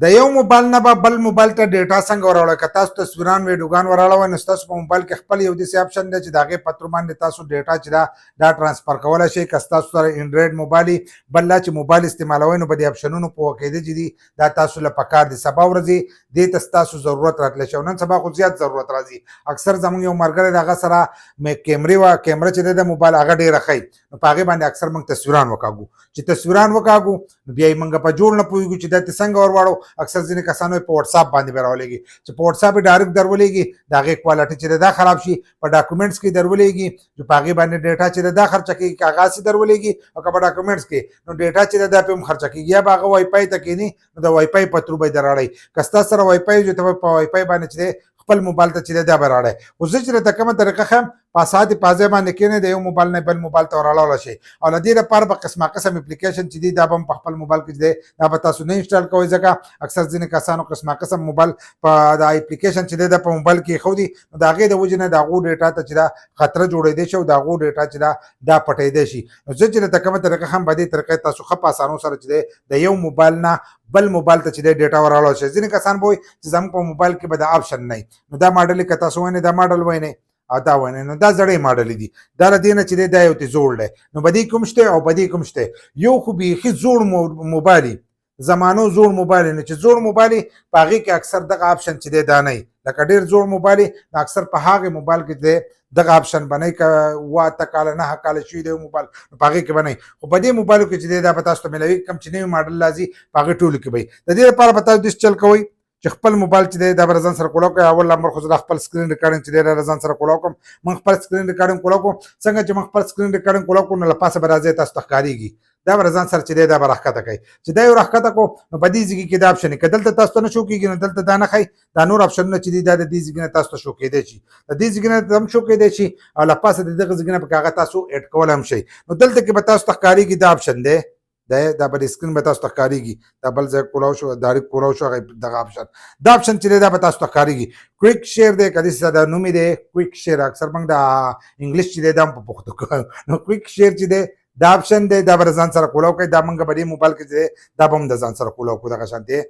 د یو موبایل نه به بل موبایل ته ډیټا څنګه وراوړئ. که تاسو تصویران ویډیوګان وراړوئ نو ستاسو په موبایل کې خپل یو داسې اپشن دی چې د هغې په تر باندې تاسو ډیټا چې دا ټرانسفر کولی شئ. که ستاسو سره انډرایډ موبایل وي بل لا چې موبایل استعمالوئ نو په دې اپشنونو پوهه کېدی چې دي دا تاسو له پکار دي. سبا ورځې دې ته ستاسو ضرورت راتلی شي او نن سبا خو زیات ضرورت راځي. اکثر زموږ یو ملګری د هغه سره کیمرې وه، کیمره چې دی د موبایل هغه ډېره ښه نو په هغې باندې اکثر موږ تصویران وکاږو. چې تصویران وکاږو نو بیا یې موږ په جوړ نه پوهېږو چې دا ته څنګه ورواړو. اکثر ځینې کسان په واتساپ باندې به راولېږي چې په واتساپ یې ډایرکټ درولېږي د هغې کوالټي چې دا خراب شي. په ډاکومنټس کې درولېږي چې په هغې باندې ډیټا چې دا خرچه کېږي که هغه هسې درولېږي او که په ډاکومنټس کې نو ډیټا چې دا پې هم خرچه کېږي. یا به هغه وای فای ته کښېني نو د وای فای په ترو به یې دراړئ. که ستا سره وای فای وي ته به په وای فای باندې چې دی خپل موبایل ته چې دا به راړئ. خو زه چې درته کومه طریقه ښیم په اسانه په ځای باندې کښېنئ د یو موبایل نه بل موبایل ته وراړولی شئ. او له دې لپاره به قسمه قسم اپلیکیشن چې دي دا به هم په خپل موبایل کې چې دی دا به تاسو نه انسټال کوئ ځکه اکثر ځینې کسانو قسمه قسم موبایل په دا اپلیکیشن چې دی دا په موبایل کې ایښودي نو د هغې د وجې نه د هغو ډیټا ته چې دا خطره جوړېدی شي او د هغو ډیټا چې دا پټېدی شي. نو زه چې درته کومه طریقه ښیم په دې طریقې تاسو ښه په اسانو سره چې دی د یو موبایل نه بل موبایل ته چې دی ډیټا وراړولی شئ. ځینې کسان به وایي چې زموږ په موبایل کې به دا آپشن نه وي نو دا ماډل که تاسو وینئ دا ماډل وینئ او دا وینئ نو دا زړې ماډل دي. دا له دې نه چې دی دا یو ته زوړ دی نو په دې کوم شته او په دې کوم شته. یو خو بیخي زوړ موبایل زمانو زوړ موبایل نه چې زوړ موبایل په هغې کې اکثر دغه آپشن چې دی دا نه وي. لکه ډېر زوړ موبایل نو اکثر په هغې موبایل کې دی دغه آپشن به نه وي. که 8 کاله 9 کاله شوي دی موبایل نو په هغې کې به نه وي. خو په دې موبایلو کې چې دی دا به تاسو ته میلوي کوم چې نوي ماډل راځي په هغې ټولو کې به وي. د دې لپاره به تاسو داسې چل کوئ چې خپل موبایل چې دی دا به ځان سره کولاو کړئ. اول نمبر خو زه د خپل سکرین ریکارډینګ چې دی دا ځان سره کولاو کړم. موږ خپل سکرین ریکارډینګ کولاو کړو. څنګه چې موږ خپل سکرین ریکارډینګ کولاو کړو نو له پاسه به راځي تاسو ته ښکارېږي دا به ځان سره چې دی دا به راښکته کوي. چې دا یو راښکته کړو نو په دې ځای کې دا آپشن وي. که دلته تاسو ته نه شو کېږي نو دلته دا نه ښایي. دا نور آپشنونه چې دي دا د دې ځای نه تاسو ته شو کېدی شي. د دې ځای نه هم شو کېدی شي او له پاسه د دغه ځای نه پکې هغه تاسو اډ کولی هم شئ. نو دلته کې به تاسو ته ښکارېږي دا آپشن دی دا په سکرین به تاسو ته ښکارېږي. دا بل ځای کولاو شو ډایرکټ کولاو شو دغه آپشن دا آپشن چې دی دا به تاسو ته ښکارېږي. کویک شیئر دی که داسې دا نوم یې دی کویک شیئر. اکثر موږ د انګلیش چې دی دا هم په پښتو کوو نو کویک شیئر چې دی دا آپشن دی دا به ځان سره کولاو کوي. دا موږ په دې موبایل کې چې دی دا به هم د ځان سره کولاو کوو. دغه شانتې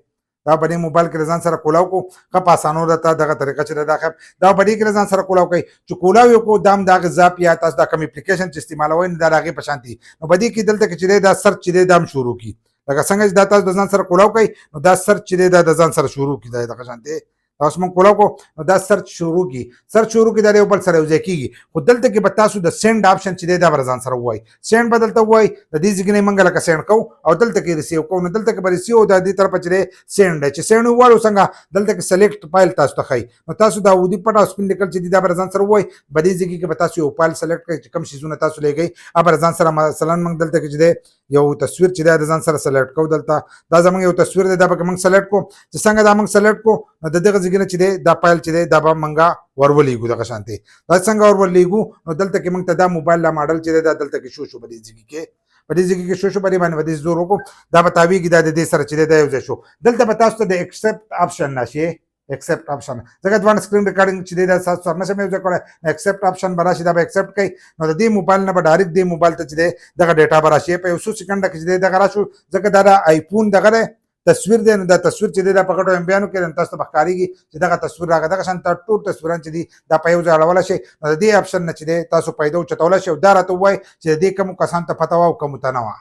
دا په دې موبایل کې ځان سره کولاو کوو. ښه په اسانو درته دغه طریقه چې دا ښیم دا په دې کې ځان سره کولاو کوي. چې کولاو یې کوو دا هم د هغې ځاپ یا تاسو دا کوم اپلیکیشن چې استعمالوئ نو دا د هغې په شان دي. نو په دې کې دلته کې چې دی دا سرچ چې دی دا هم شروع کړي. لکه څنګه چې دا تاسو د ځان سره کولاو کوئ نو دا سرچ چې دی دا د ځان سره شروع کړي. دا دغه شانتې تاسو موږ کولاو کوو نو دا سرچ شروع کړي. سرچ شروع کړي دا د یو بل سره یو ځای کېږي. خو دلته کې به تاسو د سینډ آپشن چې دی دا به ځان سره ووایي. سینډ به دلته ووایي د دې ځای نه موږ لکه سینډ کوو او دلته کې ریسیو کوو نو دلته کې به ریسیو او د دې طرفه چې دی سینډ دی. چې سینډ وواړو څنګه دلته کې سلیکټ فایل تاسو ته ښایي نو تاسو دا ودي پټ او سپین لیکل چې دي دا به ځان سره ووایي. په دې ځای کې به تاسو یو فایل سلیکټ کړئ چې کوم شیزونه تاسو لیږئ هغه به ځان سره مثلا موږ دلته کې چې دی یو تصویر چې دی د ځان سره سلیکټ کوو. دلته دا زموږ یو تصویر دی دا به موږ سلیکټ کوو. چې څنګه دا موږ سلیکټ کوو نو د دغه ځای نه چې دی دا فایل چې دی دا به موږ ورولېږو. دغه شانتې دا څنګه ورولېږو نو دلته کې موږ ته دا موبایل لا ماډل چې دی دا دلته کې شو په دې ځای کې په دې ځای کې شو په دې باندې په دې زور وکړو دا به تاویږي دا د دې سره چې دی دا یو ځای شو. دلته به تاسو ته د ایکسپټ آپشن راشي. ایکسپټ آپشن ځکه دوه سکرین ریکارډینګ چې دی دا تاسو سره نشم یو ځای کولی. ایکسپټ آپشن به راشي دا به ایکسپټ کوي نو د دې موبایل نه به ډایرکټ دې موبایل ته چې دی دغه ډیټا به راشي. په یو څو سیکنډه کې چې دی دغه راشو ځکه دا د آیفون دغه دی تصویر دی نو دا تصویر چې دی دا په غټو امبیانو کې تاسو ته به ښکارېږي چې دغه تصویر راغی. دغه شان ټول تصویران چې دي دا په یو ځای اړولی شئ نو د دې آپشن نه چې دی تاسو پیدا اوچتولی شئ او دا راته ووایي چې د دې کومو کسانو ته پته وه او کومو ته نه وه.